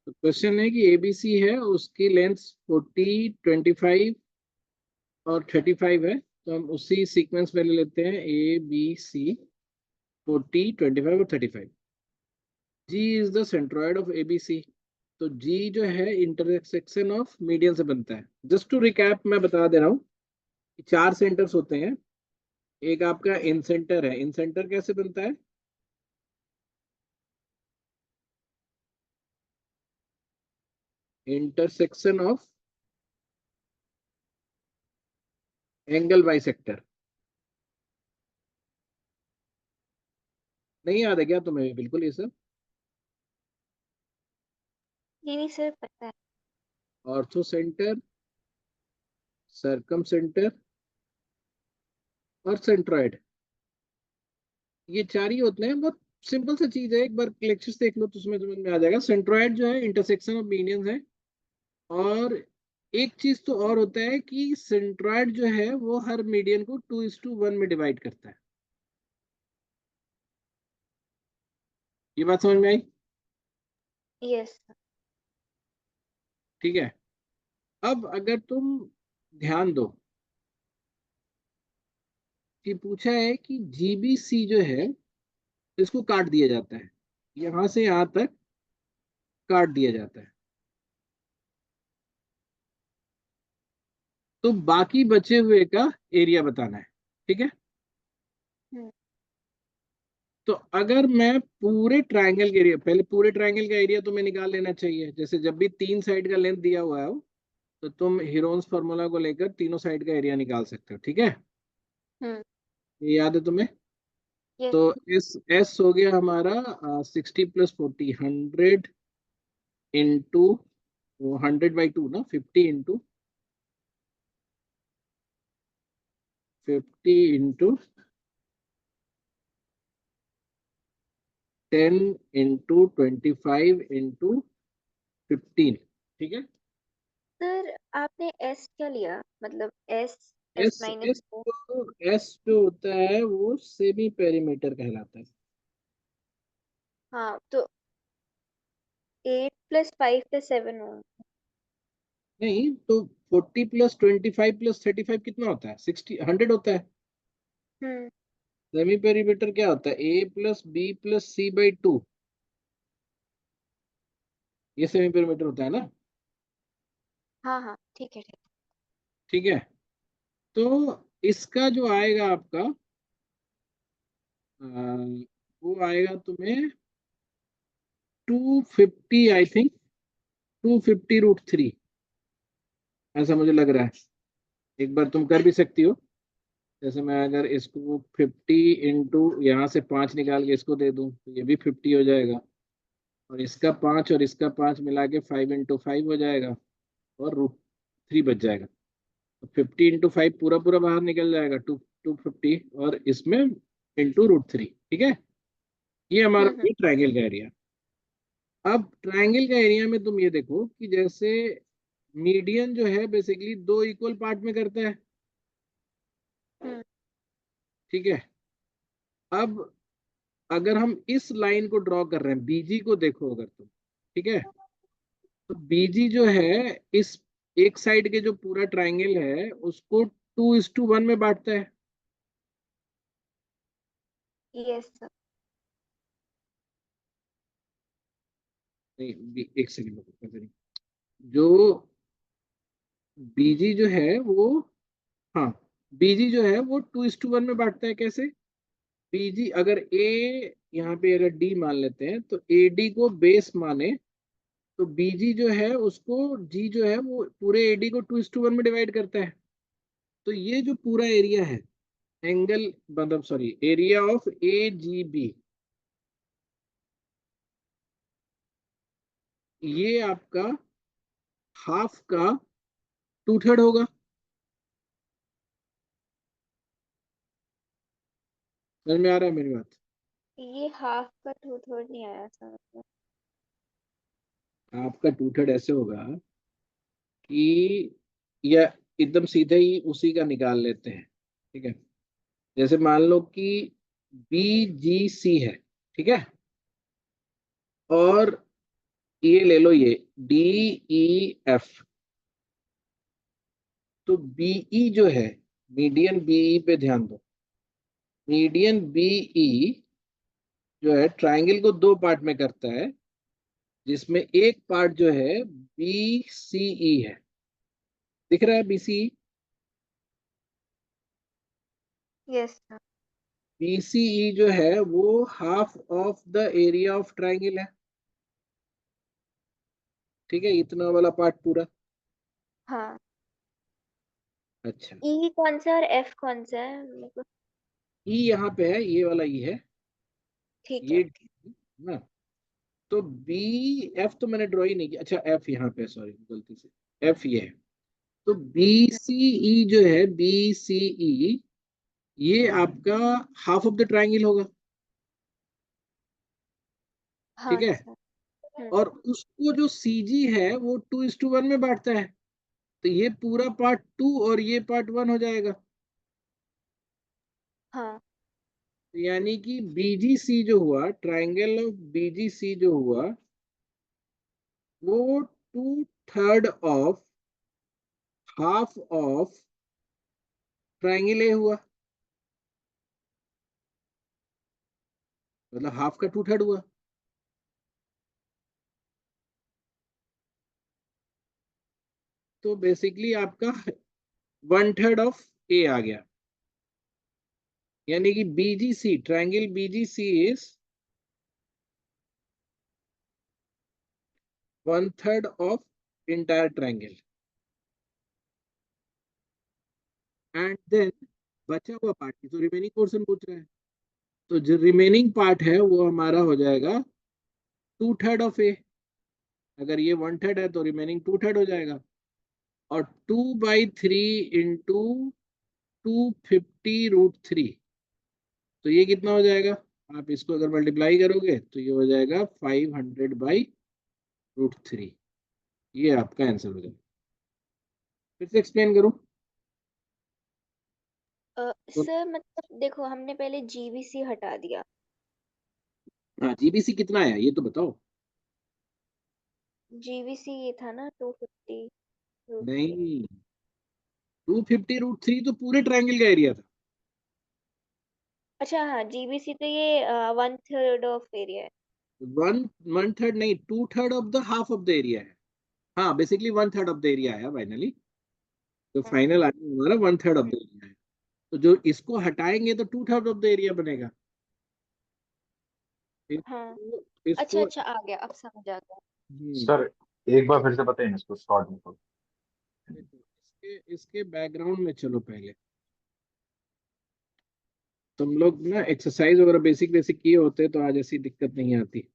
तो क्वेश्चन है कि एबीसी है, उसकी लेंथ 40, 25 और 35 है। तो हम उसी सीक्वेंस में ले लेते हैं, ए बी सी, 40, 25 और 35। G is the centroid of ABC. तो जी जो है इंटरसेक्शन ऑफ मीडियन से बनता है। जस्ट टू रिकैप मैं बता दे रहा हूँ कि चार सेंटर्स होते हैं। एक आपका इन सेंटर है। इन सेंटर कैसे बनता है? Intersection of angle bisector. नहीं याद है क्या तुम्हें बिल्कुल ये सब? नहीं नहीं सर, पता है। ऑर्थो सेंटर, सर्कम सेंटर और सेंट्रॉइड, ये चार ही होते हैं। बहुत सिंपल सा चीज है, एक बार लेक्चर्स देख लो तो उसमें समझ में आ जाएगा। सेंट्रॉइड जो है इंटरसेक्शन ऑफ मीडियंस है। और एक चीज तो और होता है कि सेंट्रॉइड जो है वो हर मीडियन को 2:1 में डिवाइड करता है। ये बात समझ में आई? यस। ठीक है। अब अगर तुम ध्यान दो कि पूछा है कि जीबीसी जो है इसको काट दिया जाता है, यहां से यहां तक काट दिया जाता है। तो बाकी बचे हुए का एरिया बताना है। ठीक है। हम्म। तो अगर मैं पूरे ट्रायंगल के एरिया, पहले पूरे ट्रायंगल का एरिया तुम्हें निकाल लेना चाहिए। जैसे जब भी तीन साइड का लेंथ दिया हुआ है तो तुम हीरोन्स फार्मूला को लेकर तीनों साइड का एरिया निकाल सकते हो। ठीक है, हम्म। ये याद है तुम्हें? यस। तो एस एस हो गया हमारा 60 + 40, 100 इंटू 100/2 ना, 50 इंटू 10 इंटू 25 इंटू 15। ठीक है। सर आपने एस क्या लिया, मतलब S, S S minus S O? S जो होता है वो सेमी पेरीमीटर कहलाता है। हाँ, तो 8 + 5 + 7 हो। नहीं तो 40 + 25 + 35 कितना होता है? 100 होता है। हम्म। सेमी पेरीमीटर क्या होता है? A + B + C/2। ये सेमी पेरीमीटर होता है ना। हाँ हाँ, ठीक है ठीक ठीक है। तो इसका जो आएगा आपका वो आएगा तुम्हें 250, आई थिंक 250√3, ऐसा मुझे लग रहा है। एक बार तुम कर भी सकती हो। जैसे मैं अगर इसको 50 इंटू यहाँ से 5 निकाल के इसको दे दूं तो ये भी 50 हो जाएगा। और इसका 5 और इसका 5 मिला के 5 इंटू 5 हो जाएगा, और √3 बच जाएगा। तो 50 इंटू 5 पूरा पूरा बाहर निकल जाएगा, 250, और इसमें इंटू √3। ठीक है। ये है। हमारा ट्रायंगल का एरिया। अब ट्रायंगल का एरिया में तुम ये देखो कि जैसे मीडियन जो है बेसिकली दो इक्वल पार्ट में करता है। हम्म। ठीक है। अब अगर हम इस लाइन को ड्रॉ कर रहे हैं, बीजी को देखो अगर तुम, ठीक है, तो बीजी जो है इस एक साइड के जो पूरा ट्रायंगल है उसको 2:1 में बांटता है। Yes sir. नहीं, एक सेकंड रुको, जो बीजी जो है वो, हाँ, बीजी जो है वो 2:1 में बांटता है। कैसे? बीजी अगर ए, यहाँ पे अगर डी मान लेते हैं तो ए डी को बेस माने, तो बीजी जो है उसको, जी जो है वो पूरे एडी को 2:1 में डिवाइड करता है। तो ये जो पूरा एरिया है, एंगल मतलब sorry area of A G B, ये आपका हाफ का 2/3 होगा। समझ में आ रहा है मेरी बात? ये हाफ का टू थर्ड नहीं आया सर, मतलब। हाफ का 2/3 ऐसे होगा कि, या एकदम सीधे ही उसी का निकाल लेते हैं। ठीक है। जैसे मान लो कि बी जी सी है, ठीक है, और ये ले लो, ये डी ई एफ। तो बीई जो है, मीडियन बीई पे ध्यान दो। मीडियन बीई जो है ट्राइंगल को दो पार्ट में करता है, जिसमें एक पार्ट जो है बी सी ई है। दिख रहा है बीसीई? Yes sir. बीसीई जो है वो half of the area of triangle है। ठीक है, इतना वाला पार्ट पूरा। हाँ। अच्छा, ई कौन सा और एफ कौन सा है मतलब? ई यहाँ पे है, ये वाला ई है, ठीक है। ये ना। तो बी एफ तो मैंने ड्रॉ ही नहीं किया। अच्छा, एफ यहाँ पे, सॉरी गलती से, एफ ये है। तो बी सी ई जो है, बी सी ई, ये आपका हाफ ऑफ द ट्राइंगल होगा। ठीक हाँ है, सर। और उसको जो सी जी है वो 2:1 में बांटता है। तो ये पूरा पार्ट 2 और ये पार्ट 1 हो जाएगा। हाँ। यानी कि बीजीसी जो हुआ, ट्राइंगल ऑफ बीजीसी जो हुआ, वो 2/3 of half of triangle A हुआ। मतलब हाफ का 2/3 हुआ। तो बेसिकली आपका 1/3 ऑफ ए आ गया। यानी कि BGC, triangle BGC is 1/3 of entire triangle. And then बचा हुआ पार्ट की तो रिमेनिंग पोर्शन पूछ रहा है। तो जो रिमेनिंग पार्ट है वो हमारा हो जाएगा 2/3 ऑफ ए। अगर ये 1/3 है तो रिमेनिंग 2/3 हो जाएगा। और 2/3 इंटू 250√3, तो ये कितना हो जाएगा? आप इसको अगर मल्टीप्लाई करोगे तो ये हो जाएगा 500/√3। ये आपका आंसर हो जाएगा। फिर से एक्सप्लेन करूं तो? सर मतलब देखो, हमने पहले जीवीसी हटा दिया। हाँ, जीबीसी कितना है ये तो बताओ। जीवीसी ये था ना 250√3। नहीं, 250√3 तो पूरे ट्रायंगल का एरिया था। अच्छा हाँ, जीबीसी तो ये 1/3 ऑफ एरिया है। वन 1/3 नहीं, 2/3 of the half of the area है। हाँ, बेसिकली 1/3 ऑफ द एरिया है फाइनली। तो हाँ। फाइनल आगे हमारा 1/3 ऑफ द एरिया है। तो जो इसको हटाएंगे तो 2/3 ऑफ द एरिया बनेगा। हाँ। इसको अच्छा इसको अच्छा, आ गया, अब समझ आ गया। सर एक बार फिर से बताइए इसको शॉर्ट में तो। देखो, इसके इसके बैकग्राउंड में चलो पहले। तुम लोग ना एक्सरसाइज वगैरह बेसिक बेसिक किए होते तो आज ऐसी दिक्कत नहीं आती।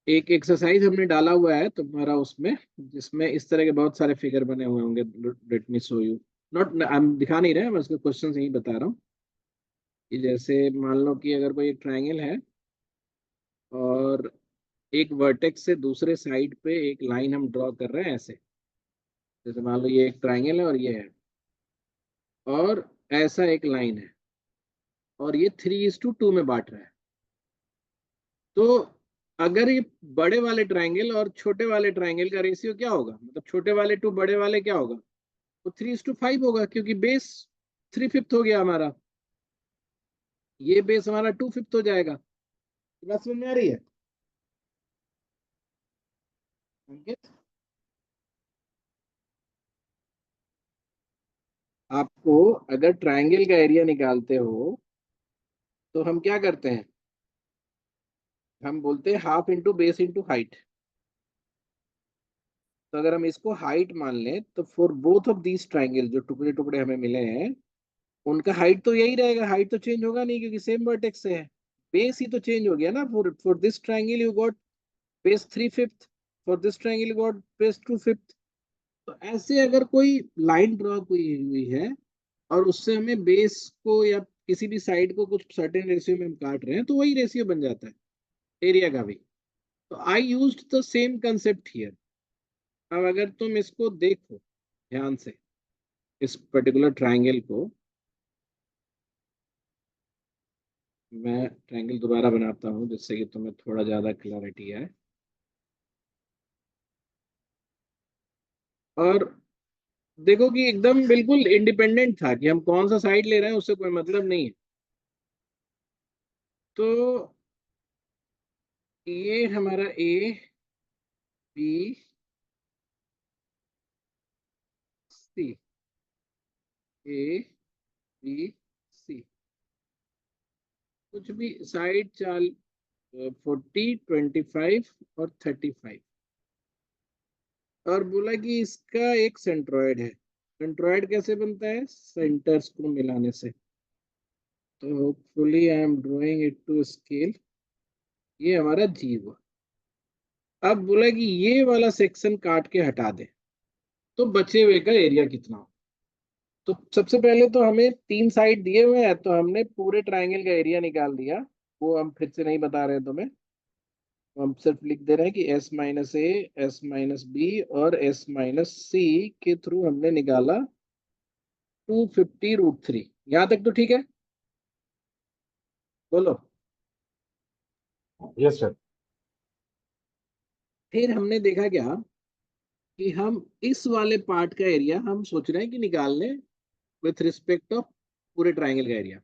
एक एक्सरसाइज हमने डाला हुआ है तुम्हारा उसमें, जिसमें इस तरह के बहुत सारे फिगर बने हुए होंगे। Let me show you. Not, हम दिखा नहीं रहे हैं, मैं उसके क्वेश्चन ही बता रहा हूँ। कि जैसे मान लो कि अगर कोई एक ट्रायंगल है, और एक वर्टेक्स से दूसरे साइड पे एक लाइन हम ड्रॉ कर रहे हैं ऐसे। जैसे मान लो ये एक ट्रायंगल है और ये है, और ऐसा एक लाइन है, और ये 3:2 में बांट रहा है। तो अगर ये बड़े वाले ट्रायंगल और छोटे वाले ट्रायंगल का रेशियो क्या होगा? मतलब छोटे वाले टू बड़े वाले क्या होगा? तो 3:5 होगा, क्योंकि बेस 3/5 हो गया हमारा। ये बेस हमारा 2/5 हो जाएगा। बात समझ में आ रही है अंकित? आपको अगर ट्रायंगल का एरिया निकालते हो तो हम क्या करते हैं? हम बोलते हैं half into base into height. तो अगर हम इसको हाइट मान लें तो for both of these triangle, जो टुकड़े टुकड़े हमें मिले हैं, उनका हाइट तो यही रहेगा, हाइट तो चेंज होगा नहीं क्योंकि सेम वर्टेक्स से है। बेस ही तो चेंज हो गया ना। For this triangle you got base 3/5, for this triangle you got base 2/5। तो ऐसे अगर कोई लाइन ड्रॉ हुई हुई है और उससे हमें बेस को या किसी भी साइड को कुछ सर्टेन रेशियो में हम काट रहे हैं, तो वही रेशियो बन जाता है एरिया का भी। तो I used the same concept here. अब अगर तुम इसको देखो ध्यान से, इस पर्टिकुलर ट्रायंगल को, मैं ट्रायंगल दोबारा बनाता हूँ जिससे कि तुम्हें थोड़ा ज्यादा क्लैरिटी है। और देखो कि एकदम बिल्कुल इंडिपेंडेंट था कि हम कौन सा साइड ले रहे हैं उससे कोई मतलब नहीं है। तो ये हमारा A B C, A B C, कुछ भी साइड चाल 40, 25 और 35, और बोला कि इसका एक सेंट्रोइड है। सेंट्रोइड कैसे बनता है? सेंटर्स को मिलाने से। तो hopefully I am drawing it to scale. ये हमारा जी हुआ। अब बोला कि ये वाला सेक्शन काट के हटा दे तो बचे हुए का एरिया कितना हो। तो सबसे पहले तो हमें तीन साइड दिए हुए हैं, तो हमने पूरे ट्राइंगल का एरिया निकाल दिया। वो हम फिर से नहीं बता रहे हैं तुम्हें, हम सिर्फ लिख दे रहे हैं कि एस माइनस ए, एस माइनस बी और एस माइनस सी के थ्रू हमने निकाला 250√3। यहां तक तो ठीक है? बोलो। Yes sir. फिर हमने देखा क्या कि हम इस वाले पार्ट का एरिया हम सोच रहे हैं कि निकाल लें विथ रिस्पेक्ट ऑफ पूरे ट्राइंगल का एरिया।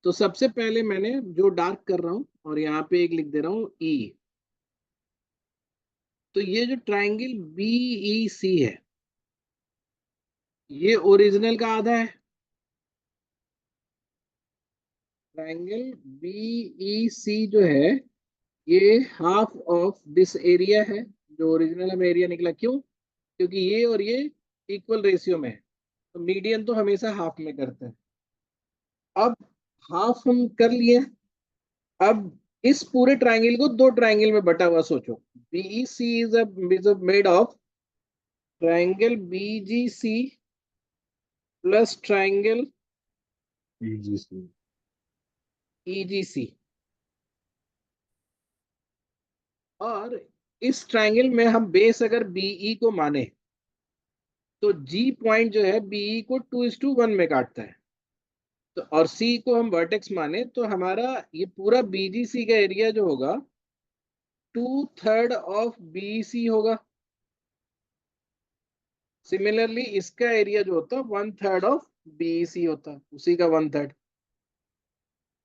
तो सबसे पहले मैंने जो डार्क कर रहा हूं और यहाँ पे एक लिख दे रहा हूँ ई। तो ये जो ट्राइंगल बी सी है, ये ओरिजिनल का आधा है। ट्राइंगल बी सी जो है, ये हाफ ऑफ दिस एरिया है। जो ओरिजिनल हमें एरिया निकला, क्यों? क्योंकि ये और ये इक्वल रेशियो में है, तो मीडियन तो हमेशा हाफ में करते हैं। अब हाफ हम कर लिए। अब इस पूरे ट्राइंगल को दो ट्राइंगल में बटा हुआ सोचो। BE C is made of triangle BGC plus triangle G C. EGC. और इस ट्राइंगल में हम बेस अगर बीई को माने तो जी पॉइंट जो है बीई को 2:1 में काटता है। तो और सी को हम वर्टेक्स माने तो हमारा ये पूरा बीजीसी का एरिया जो होगा 2/3 ऑफ बीसी होगा। सिमिलरली इसका एरिया जो होता है 1/3 ऑफ बीसी होता है, उसी का 1/3।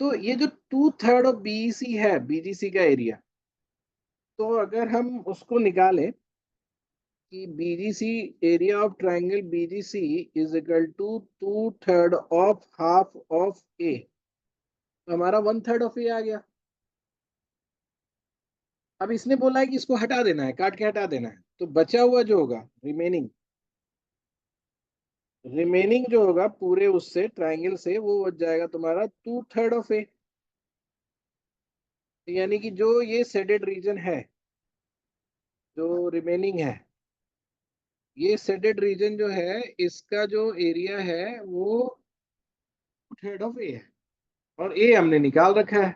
तो ये जो 2/3 ऑफ बीसी है बीजीसी का एरिया, तो अगर हम उसको निकालें कि BGC, area of triangle BGC is equal to 2/3 of half of A, तो हमारा 1/3 ऑफ ए आ गया। अब इसने बोला है कि इसको हटा देना है, काट के हटा देना है, तो बचा हुआ जो होगा रिमेनिंग, रिमेनिंग जो होगा पूरे उससे ट्राइंगल से, वो बच जाएगा तुम्हारा 2/3 ऑफ ए। यानी कि जो ये शेडेड रीजन है, जो रिमेनिंग है, ये शेडेड रीजन जो है, इसका जो एरिया है वो 2/3 ऑफ ए है। और ए हमने निकाल रखा है,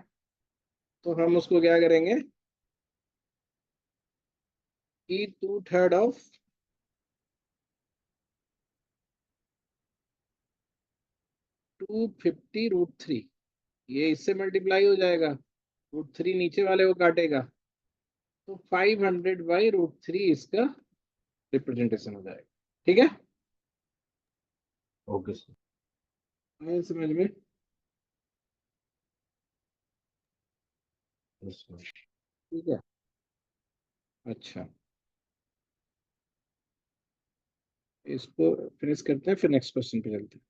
तो हम उसको क्या करेंगे कि 2/3 ऑफ 250√3, ये इससे मल्टीप्लाई हो जाएगा, √3 नीचे वाले को काटेगा, तो 500/√3 इसका रिप्रेजेंटेशन हो जाएगा। ठीक है? Okay sir. आया समझ में? Yes sir. ठीक है। अच्छा, इसको फिनिश करते हैं, फिर नेक्स्ट क्वेश्चन पे चलते हैं।